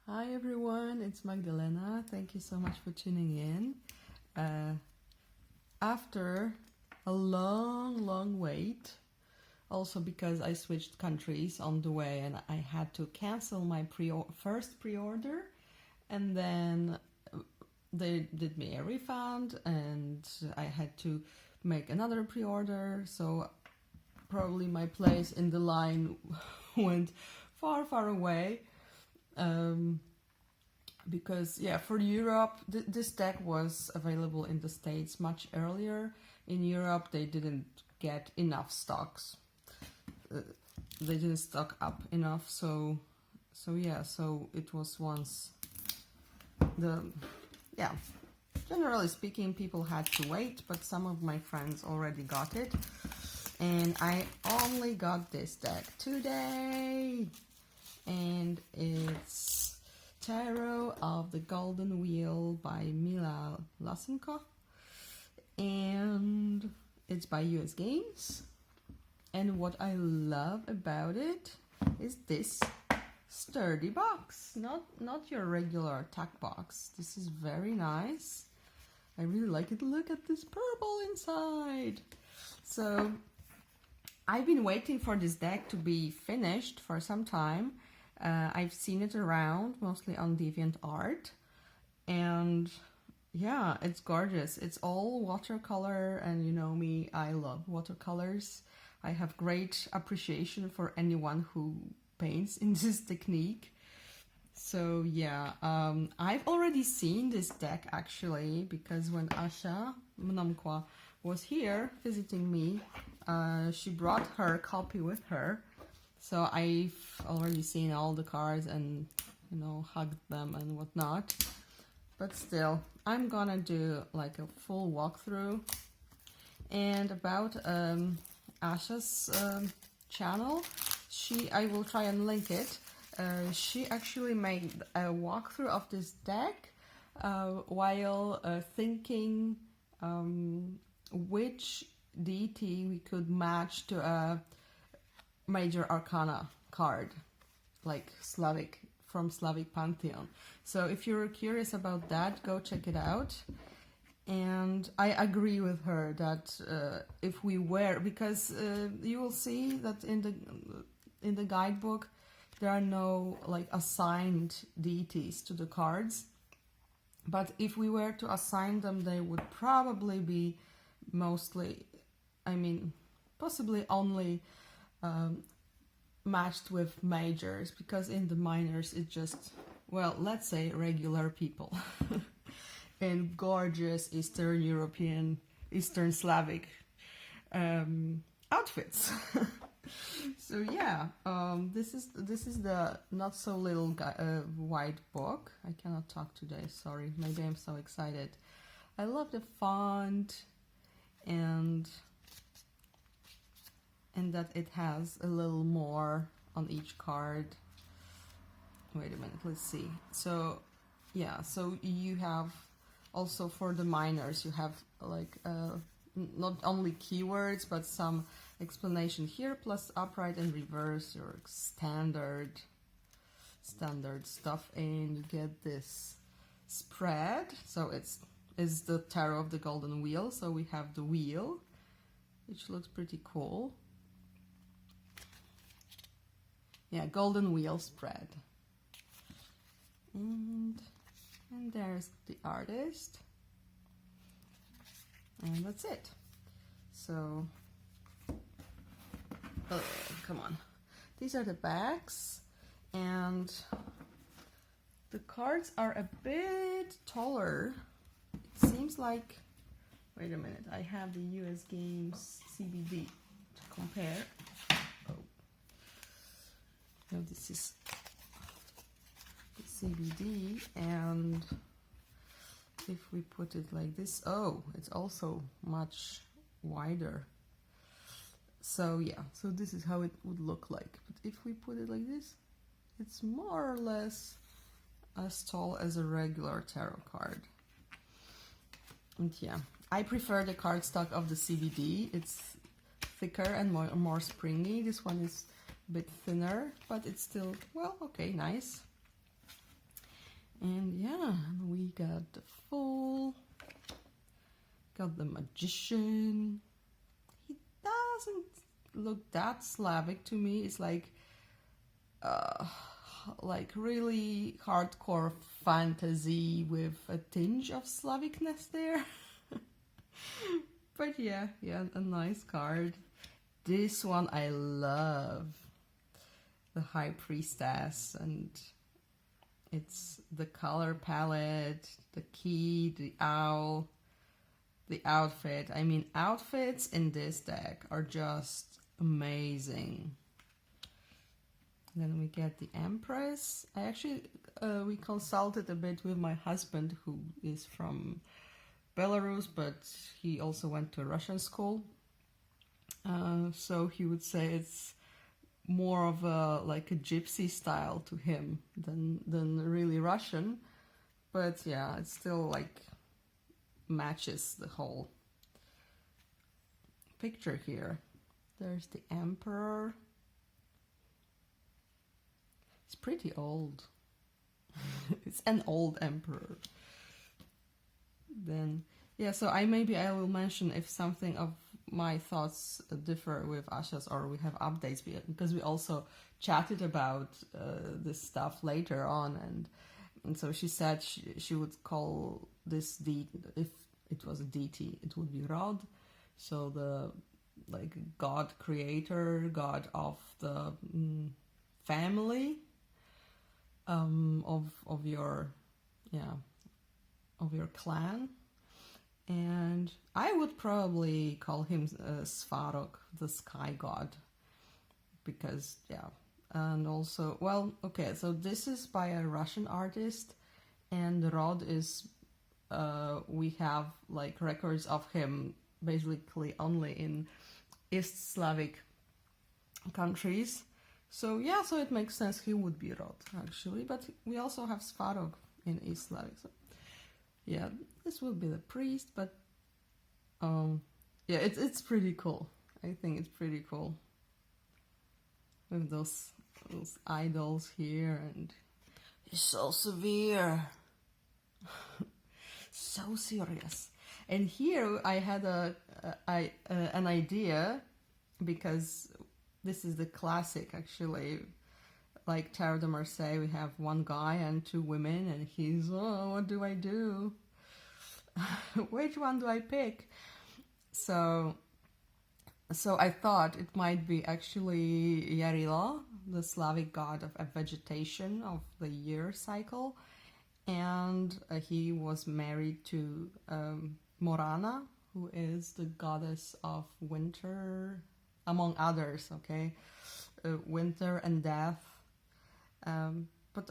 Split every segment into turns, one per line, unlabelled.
Hi everyone, it's Magdalena. Thank you so much for tuning in. After a long wait, also because I switched countries on the way and I had to cancel my first pre-order, and then they did me a refund and I had to make another pre-order, so probably my place in the line went far away. Because for Europe, this deck was available in the States much earlier. In Europe, they didn't get enough stocks. They didn't stock up enough, so it was once generally speaking, people had to wait, but some of my friends already got it, and I only got this deck today. And it's Tarot of the Golden Wheel by Mila Losenko, and it's by US Games. And what I love about it is this sturdy box, not your regular tack box. This is very nice. I really like it. Look at this purple inside. So I've been waiting for this deck to be finished for some time. I've seen it around, mostly on DeviantArt, and yeah, it's gorgeous. It's all watercolor, and you know me, I love watercolors. I have great appreciation for anyone who paints in this technique. So yeah, I've already seen this deck actually, because when Asha Mnamkwa was here visiting me, she brought her copy with her. So I've already seen all the cards and, you know, hugged them and whatnot. But still, I'm gonna do like a full walkthrough. And about Asha's channel, I will try and link it. She actually made a walkthrough of this deck while thinking which deity we could match to a major arcana card, like from Slavic pantheon. So if you're curious about that, go check it out. And I agree with her that if we were, because you will see that in the guidebook there are no like assigned deities to the cards, but if we were to assign them, they would probably be mostly, possibly only matched with majors, because in the minors it's just, well, let's say regular people and gorgeous Eastern European, Eastern Slavic outfits. So yeah, this is the not so little white book. I cannot talk today, sorry, maybe I'm so excited. I love the font and that it has a little more on each card. Wait a minute, let's see. So yeah, so you have also for the minors, you have like not only keywords but some explanation here, plus upright and reverse, your standard stuff, and you get this spread. So it's the Tarot of the Golden Wheel, so we have the wheel, which looks pretty cool. Yeah, golden wheel spread. And there's the artist. And that's it. So, oh, come on. These are the backs, and the cards are a bit taller. It seems like, wait a minute, I have the US Games CBD to compare. Now this is the CBD, and if we put it like this, oh, it's also much wider. So yeah, so this is how it would look like. But if we put it like this, it's more or less as tall as a regular tarot card. And yeah, I prefer the cardstock of the CBD. It's thicker and more springy. This one is a bit thinner, but it's still, well, okay, nice. And yeah, we got the Fool, got the Magician. He doesn't look that Slavic to me. It's like really hardcore fantasy with a tinge of Slavicness there. But yeah, a nice card. This one I love. The High Priestess, and it's the color palette, the key, the owl, the outfit. I mean, outfits in this deck are just amazing. Then we get the Empress. I actually, we consulted a bit with my husband, who is from Belarus, but he also went to a Russian school. So he would say it's more of a gypsy style to him than really Russian. But yeah, it still matches the whole picture here. There's the Emperor. It's pretty old. It's an old emperor. Then, yeah, so I will mention if something of my thoughts differ with Asha's, or we have updates, because we also chatted about this stuff later on, and so she said she would call this if it was a deity, it would be Rod, so the god creator, god of the family, of your clan. And I would probably call him Svarog, the sky god, because and also, well, okay, so this is by a Russian artist, and Rod is we have records of him basically only in East Slavic countries. So yeah, so it makes sense he would be Rod, actually. But we also have Svarog in East Slavic. So yeah, this will be the priest, but yeah, it's pretty cool. I think it's pretty cool with those idols here, and he's so severe, so serious. And here I had an idea, because this is the classic, actually, like Tarot de Marseille. We have one guy and two women, and he's, oh, what do I do? Which one do I pick? So I thought it might be actually Yarila, the Slavic god of vegetation, of the year cycle, and he was married to Morana, who is the goddess of winter, among others, okay? Winter and death, but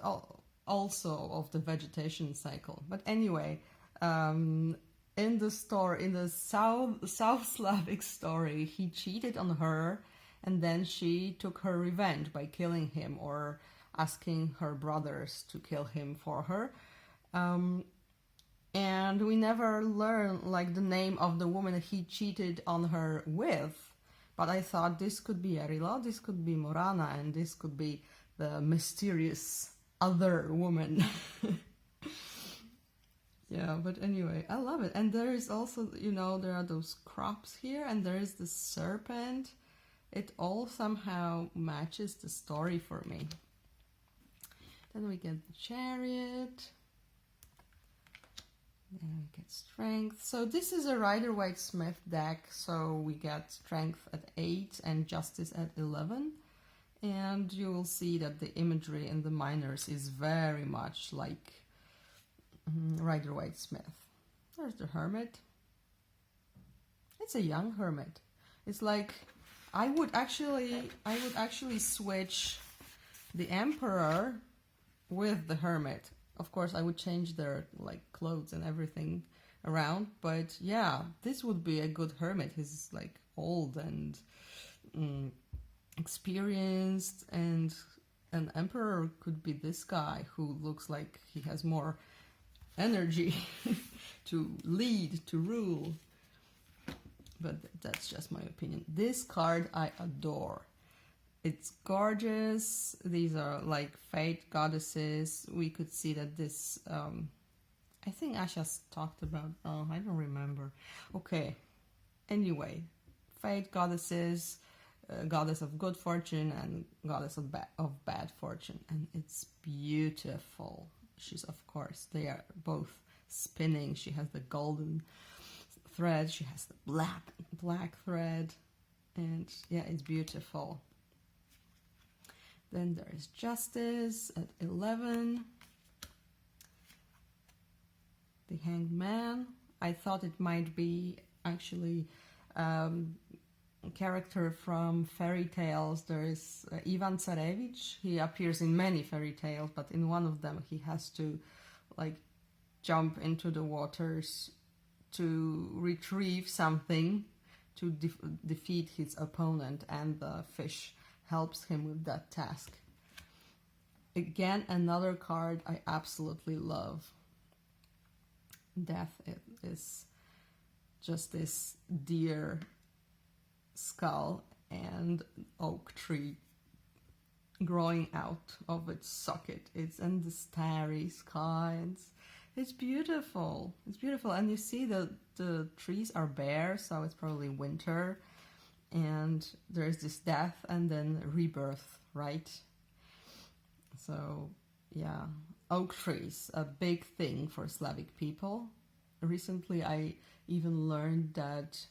also of the vegetation cycle. But anyway, in the South Slavic story, he cheated on her, and then she took her revenge by killing him, or asking her brothers to kill him for her. And we never learn the name of the woman he cheated on her with. But I thought this could be Yarila, this could be Morana, and this could be the mysterious other woman. Yeah, but anyway, I love it. And there is also, there are those crops here, and there is the serpent. It all somehow matches the story for me. Then we get the chariot. Then we get strength. So this is a Rider-Waite-Smith deck, so we get strength at 8 and justice at 11. And you will see that the imagery in the minors is very much like Rider-Waite-Smith. There's the hermit. It's a young hermit. It's like I would actually switch the emperor with the hermit. Of course, I would change their clothes and everything around, but yeah, this would be a good hermit. He's old and experienced, and an emperor could be this guy who looks like he has more energy to lead, to rule. But that's just my opinion. This card I adore. It's gorgeous. These are like fate goddesses. We could see that this, I think Asha's talked about, oh, I don't remember. Okay, anyway, fate goddesses, goddess of good fortune and goddess of bad fortune. And it's beautiful. She's, of course, they are both spinning. She has the golden thread, she has the black thread, and yeah, it's beautiful. Then there is Justice at 11. The Hangman. I thought it might be actually a character from fairy tales. There is Ivan Tsarevich. He appears in many fairy tales, but in one of them he has to like jump into the waters to retrieve something to defeat his opponent, and the fish helps him with that task. Again, another card I absolutely love. Death is just this deer skull and oak tree growing out of its socket. It's in the starry sky. It's beautiful. It's beautiful. And you see the trees are bare, so it's probably winter. And there's this death and then rebirth, right? So, yeah. Oak trees, a big thing for Slavic people. Recently, I even learned that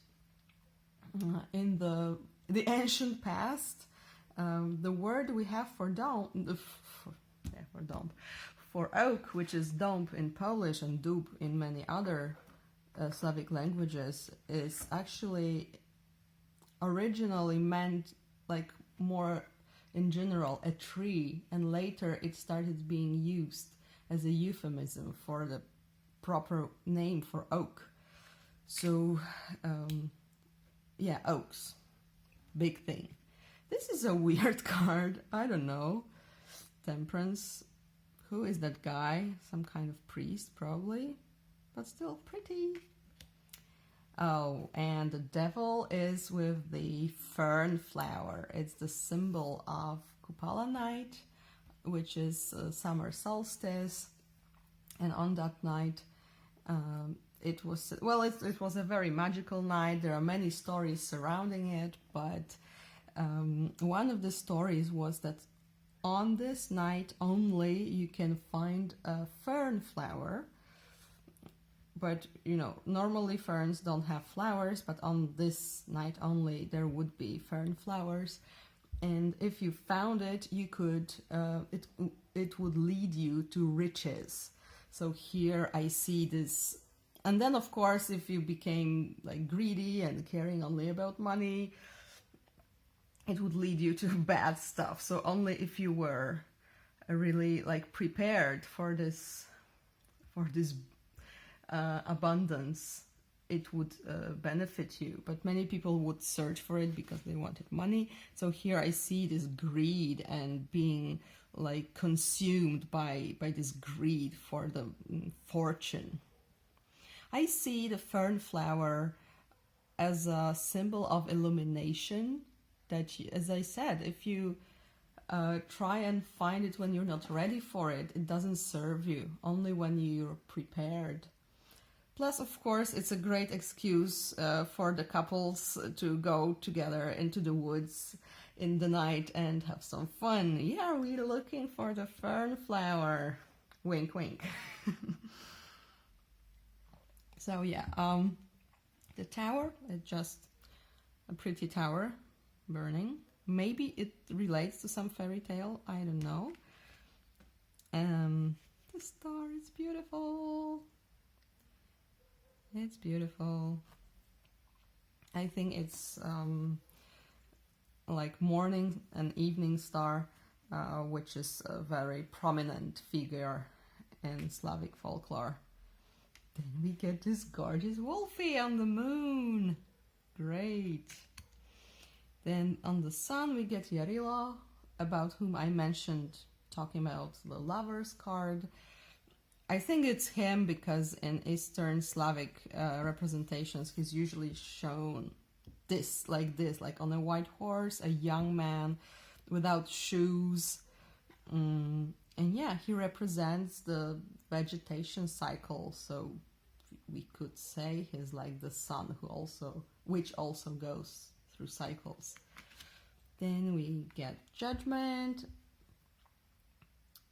in the ancient past, the word we have for for oak, which is dąb in Polish and dub in many other Slavic languages, is actually originally meant like more in general a tree, and later it started being used as a euphemism for the proper name for oak. So yeah, oaks, big thing. This is a weird card. I don't know. Temperance. Who is that guy? Some kind of priest, probably, but still pretty. Oh, and the devil is with the fern flower. It's the symbol of Kupala night, which is summer solstice. And on that night, it was a very magical night. There are many stories surrounding it, but one of the stories was that on this night only you can find a fern flower. But, you know, normally ferns don't have flowers, but on this night only there would be fern flowers. And if you found it, you could, it would lead you to riches. So here I see this. And then, of course, if you became like greedy and caring only about money, it would lead you to bad stuff. So only if you were really like prepared for this abundance, it would benefit you. But many people would search for it because they wanted money. So here I see this greed and being like consumed by this greed for the fortune. I see the fern flower as a symbol of illumination, that, as I said, if you try and find it when you're not ready for it, it doesn't serve you, only when you're prepared. Plus, of course, it's a great excuse for the couples to go together into the woods in the night and have some fun. Yeah, we're looking for the fern flower. Wink, wink. So yeah, the tower, it's just a pretty tower burning. Maybe it relates to some fairy tale, I don't know. The star is beautiful. It's beautiful. I think it's like morning and evening star, which is a very prominent figure in Slavic folklore. Then we get this gorgeous Wolfie on the moon. Great. Then on the sun we get Yarila, about whom I mentioned talking about the Lovers card. I think it's him because in Eastern Slavic representations he's usually shown like on a white horse, a young man without shoes. And yeah, he represents the vegetation cycle, so we could say he's like the sun which also goes through cycles. Then we get Judgment,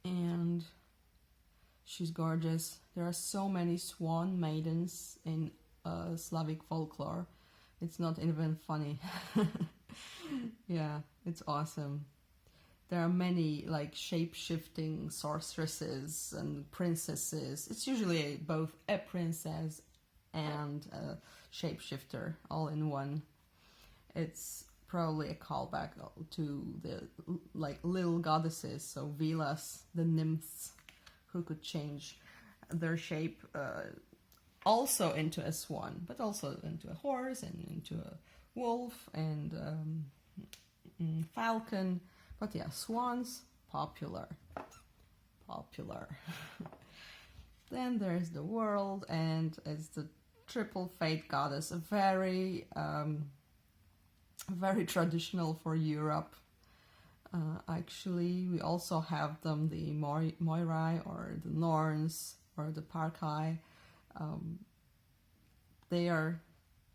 and she's gorgeous. There are so many swan maidens in Slavic folklore. It's not even funny. Yeah, it's awesome. There are many like shape-shifting sorceresses and princesses. It's usually both a princess and a shapeshifter all in one. It's probably a callback to the like little goddesses, so Velas, the nymphs, who could change their shape also into a swan, but also into a horse and into a wolf and falcon. But yeah, swans, popular. Then there's the world, and it's the triple fate goddess, a very traditional for Europe. Actually, we also have them, the Moirai or the Norns or the Parkai. They are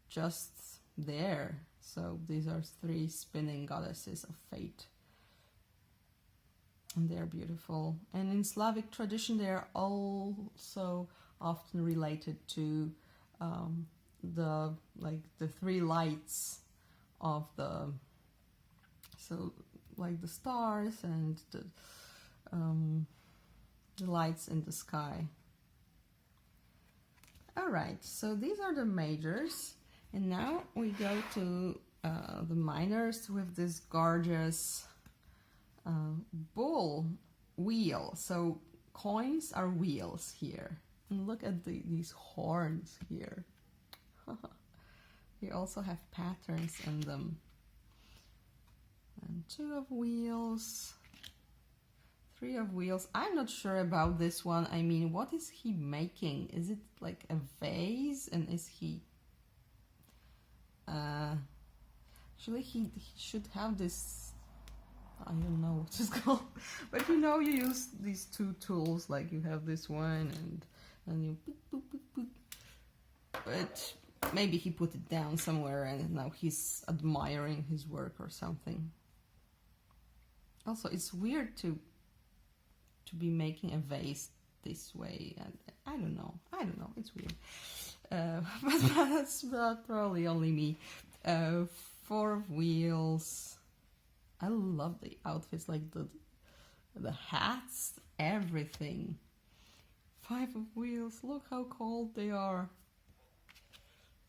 just there. So these are 3 spinning goddesses of fate. And they're beautiful. And in Slavic tradition, they are also often related to the 3 lights of the, so like the stars and the lights in the sky. All right, so these are the majors, and now we go to the minors with this gorgeous bull wheel. So coins are wheels here, and look at these horns here. They also have patterns in them. And 2 of wheels, 3 of wheels. I'm not sure about this one. I mean, what is he making? Is it like a vase? And is he... actually, he should have this... I don't know what it's called. But you know, you use these 2 tools. Like you have this one and you... Boop, boop, boop, boop. But maybe he put it down somewhere and now he's admiring his work or something. Also, it's weird to be making a vase this way, and I don't know, it's weird. But that's probably only me. 4 of wheels. I love the outfits, like the hats, everything. 5 of wheels, look how cold they are.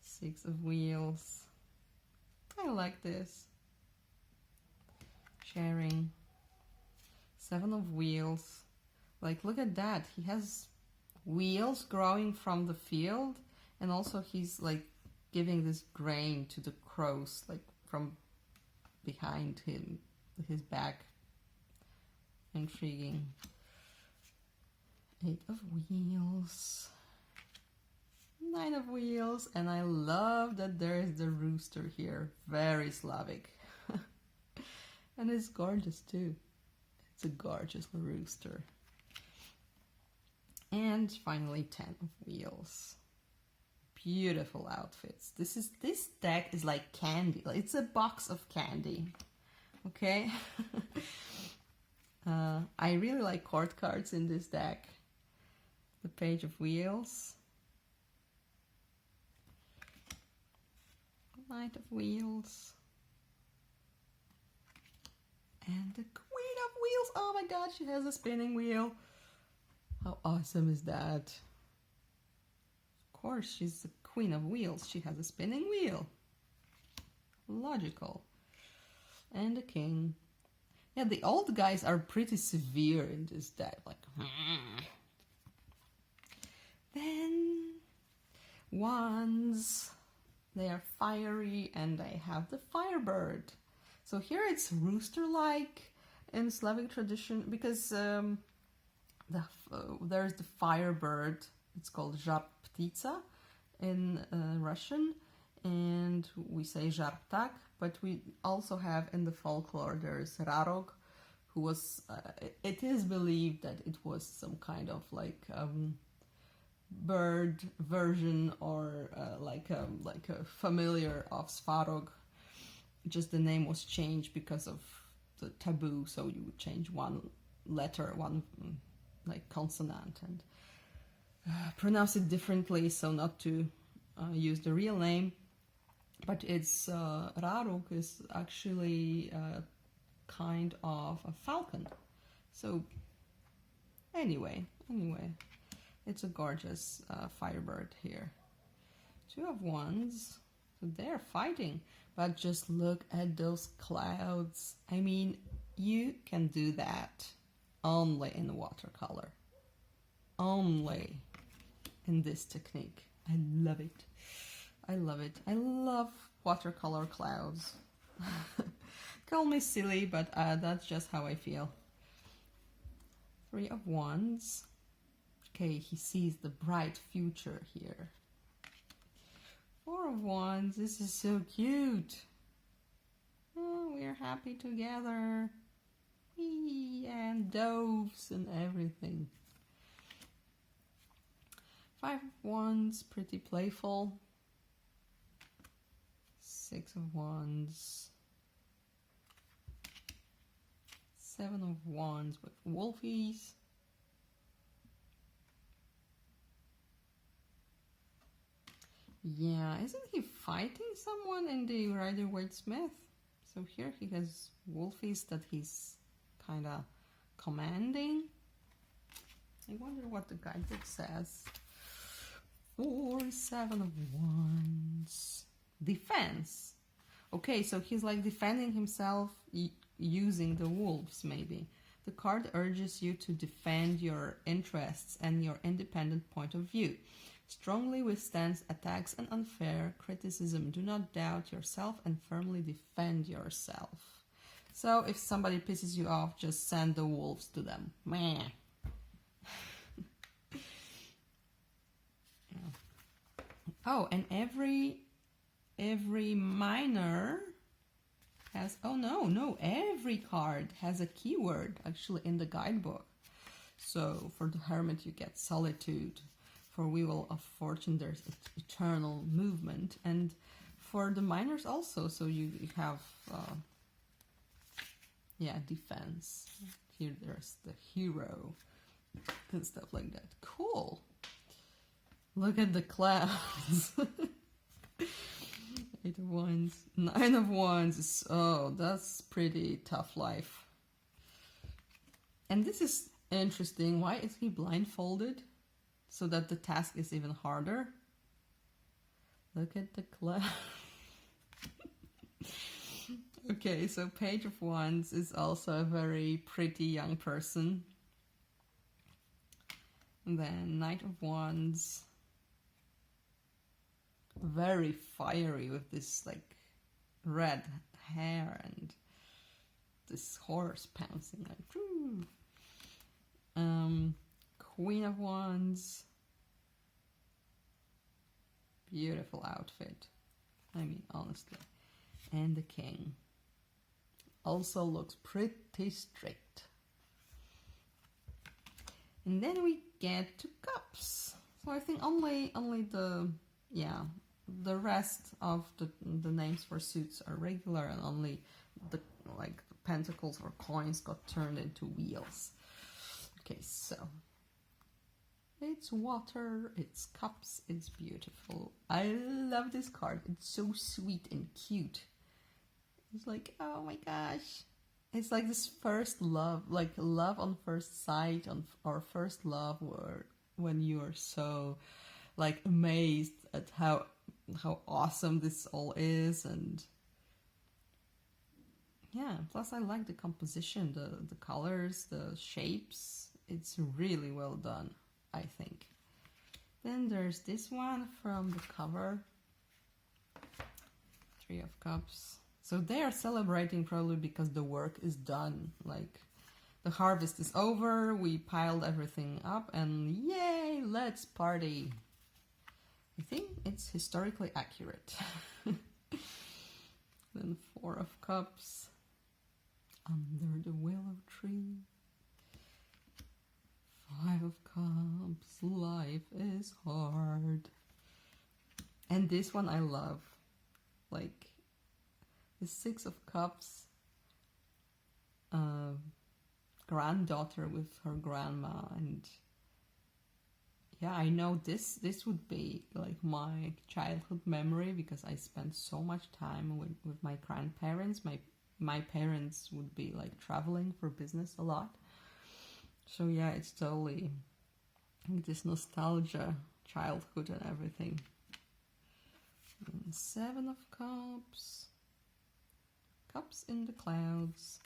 6 of wheels. I like this. Sharing. 7 of wheels. Like, look at that. He has wheels growing from the field, and also he's like giving this grain to the crows, like from behind him, his back. Intriguing. 8 of wheels. 9 of wheels, and I love that there is the rooster here. Very Slavic. And it's gorgeous too. It's a gorgeous rooster. And finally 10 of wheels. Beautiful outfits. This deck is like candy. It's a box of candy. Okay? I really like court cards in this deck. The Page of Wheels. Knight of Wheels. And the Queen of Wheels. Oh my god, she has a spinning wheel. How awesome is that? Of course, she's the Queen of Wheels. She has a spinning wheel. Logical. And the King. Yeah, the old guys are pretty severe in this deck. Like, Then, wands. They are fiery, and they have the Firebird. So here it's rooster-like in Slavic tradition, because there's the Firebird. It's called Žab Ptica in Russian, and we say Žab Ptak. but we also have in the folklore, there's Rarok, who was, it is believed that it was some kind of like bird version, or like a familiar of Svarog. Just the name was changed because of the taboo, so you would change one letter, one like consonant, and pronounce it differently, so not to use the real name. But it's Rarok is actually kind of a falcon. So anyway, it's a gorgeous Firebird here. 2 of Wands, so they're fighting, but just look at those clouds. I mean, you can do that only in watercolor, only in this technique. I love it. I love it. I love watercolor clouds. Call me silly, but that's just how I feel. 3 of Wands. Okay, he sees the bright future here. 4 of Wands. This is so cute. Oh, we're happy together. Whee, and doves and everything. 5 of Wands, pretty playful. 6 of Wands. 7 of Wands with wolfies. Yeah, isn't he fighting someone in the Rider-Waite-Smith? So here he has wolfies that he's kind of commanding. I wonder what the guidebook says. 4, 7 of Wands. Defense. Okay, so he's like defending himself using the wolves, maybe. The card urges you to defend your interests and your independent point of view. Strongly withstands attacks and unfair criticism. Do not doubt yourself and firmly defend yourself. So if somebody pisses you off, just send the wolves to them. Meh. Yeah. Oh, and every minor has, oh no, every card has a keyword actually in the guidebook. So for the Hermit you get solitude. For Wheel of Fortune there's eternal movement. And for the minors also, so you have, defense. Here there's the hero and stuff like that. Cool. Look at the clouds. 8 of Wands, 9 of Wands. Oh, that's pretty tough life. And this is interesting. Why is he blindfolded? So that the task is even harder. Look at the cloud. Okay, so Page of Wands is also a very pretty young person. And then Knight of Wands. Very fiery with this like red hair and this horse pouncing like whoo. Queen of Wands. Beautiful outfit. I mean, honestly. And the King. Also looks pretty strict. And then we get to Cups. So I think only the rest of the names for suits are regular, and only the pentacles or coins got turned into wheels. Okay, so it's water, it's cups, it's beautiful. I love this card. It's so sweet and cute. It's like, oh my gosh. It's like this first love, like love on first sight, or first love, where when you are so like amazed at how awesome this all is. And yeah, plus I like the composition, the colors, the shapes. It's really well done, I think. Then there's this one from the cover. 3 of Cups. So they are celebrating probably because the work is done. Like the harvest is over, we piled everything up, and yay, let's party. I think it's historically accurate. Then 4 of Cups. Under the willow tree. 5 of Cups. Life is hard. And this one I love. Like the 6 of Cups. Granddaughter with her grandma, and yeah, I know this would be like my childhood memory because I spent so much time with my grandparents. My parents would be like traveling for business a lot, so yeah, it's totally this nostalgia, childhood and everything. And 7 of Cups. Cups in the clouds.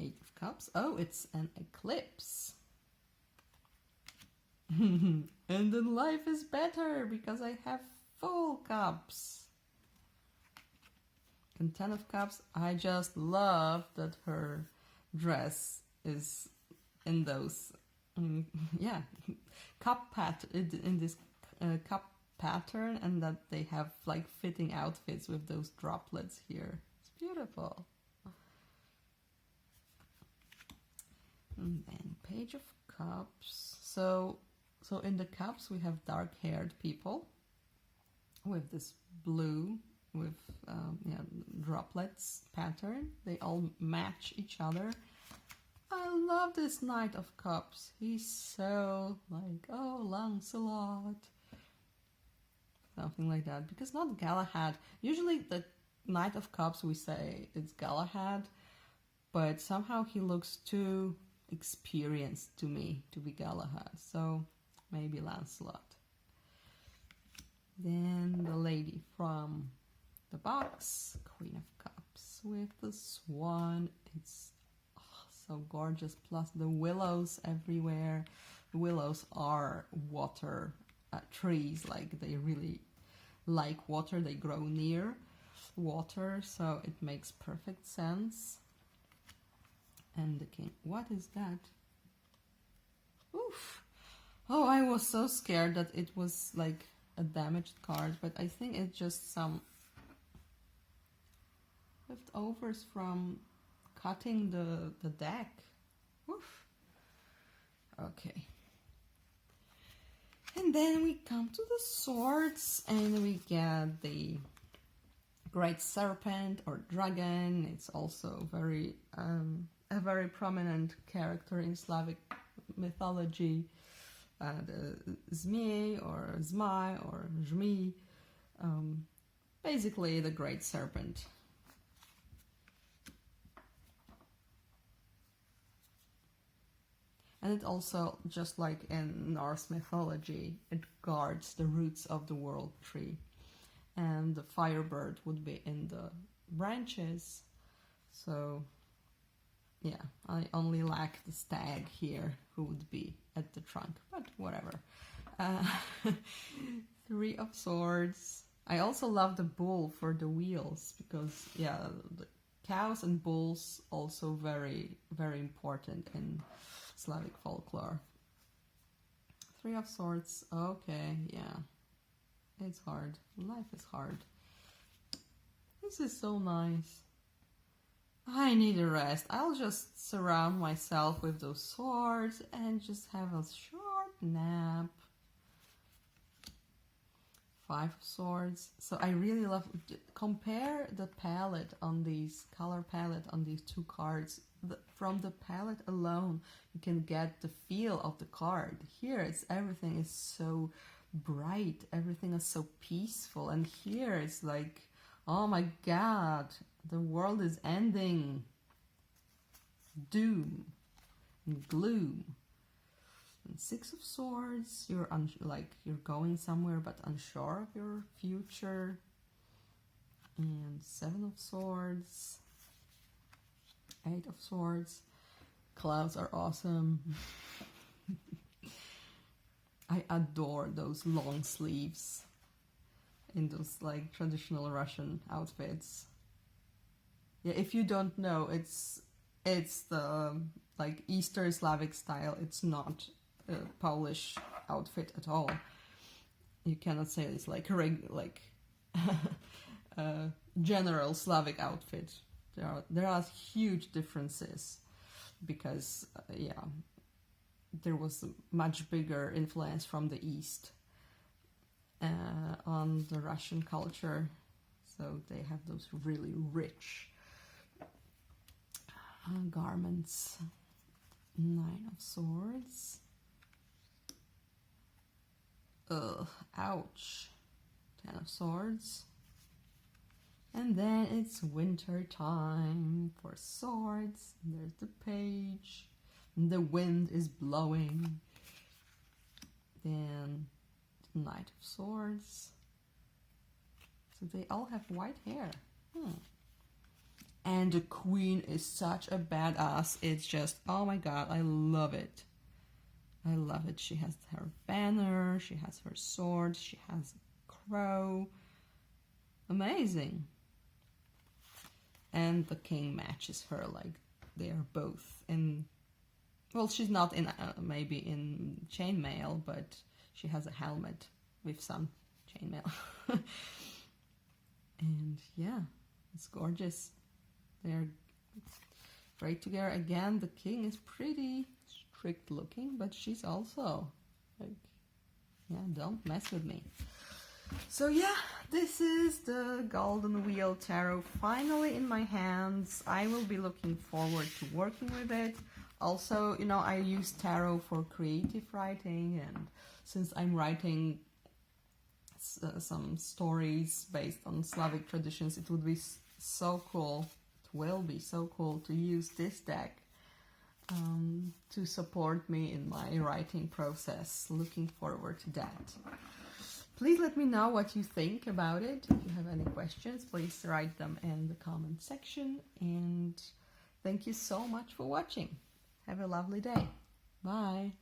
8 of Cups. Oh, it's an eclipse. And then life is better because I have full cups. And 10 of Cups. I just love that her dress is in those, yeah, cup in this cup pattern, and that they have like fitting outfits with those droplets here. It's beautiful. And then Page of Cups. So in the cups we have dark-haired people with this blue with droplets pattern. They all match each other. I love this Knight of Cups. He's so like, oh, Lancelot. Something like that. Because not Galahad. Usually the Knight of Cups we say it's Galahad, but somehow he looks too experienced to me to be Galahad, so maybe Lancelot. Then the lady from the box, Queen of Cups with the swan. It's so gorgeous, plus the willows everywhere. The willows are water trees, like they really like water, they grow near water, so it makes perfect sense. And the king. What is that? Oof. Oh, I was so scared that it was like a damaged card, but I think it's just some leftovers from cutting the deck. Oof. Okay. And then we come to the swords, and we get the Great Serpent or Dragon. It's also very a very prominent character in Slavic mythology, the Zmei or Zmai or Zmi, basically the Great Serpent. And it also, just like in Norse mythology, it guards the roots of the world tree. And the Firebird would be in the branches, so yeah, I only lack the stag here, who would be at the trunk, but whatever. 3 of Swords. I also love the bull for the wheels, because yeah, the cows and bulls also very, very important in Slavic folklore. 3 of Swords. Okay, yeah. It's hard. Life is hard. This is so nice. I need a rest. I'll just surround myself with those swords and just have a short nap. 5 of Swords. So I really love, compare the palette on these, color palette on these 2 cards. From the palette alone, you can get the feel of the card. Here, everything is so bright, everything is so peaceful, and here it's like, oh my god, the world is ending. Doom and gloom. And 6 of Swords, you're you're going somewhere but unsure of your future. And 7 of Swords, 8 of Swords. Clouds are awesome. I adore those long sleeves in those like traditional Russian outfits. Yeah, if you don't know, it's the like Eastern Slavic style. It's not a Polish outfit at all. You cannot say it's like general Slavic outfit. There are huge differences because there was a much bigger influence from the East on the Russian culture, so they have those really rich garments. 9 of Swords. Ugh, ouch. 10 of Swords. And then it's winter time for swords. There's the page. And the wind is blowing. Then the Knight of Swords. So they all have white hair. And the queen is such a badass. It's just, oh my god, I love it. I love it. She has her banner, she has her sword, she has a crow. Amazing. And the king matches her, like they are both in, well, she's not in, maybe in chainmail, but she has a helmet with some chainmail. And yeah, it's gorgeous. They're great together. Again, the king is pretty strict looking, but she's also like, yeah, don't mess with me. So yeah, this is the Golden Wheel Tarot finally in my hands. I will be looking forward to working with it. Also, you know, I use tarot for creative writing, and since I'm writing some stories based on Slavic traditions, it would be so cool, it will be so cool to use this deck to support me in my writing process. Looking forward to that. Please let me know what you think about it. If you have any questions, please write them in the comment section. And thank you so much for watching. Have a lovely day. Bye.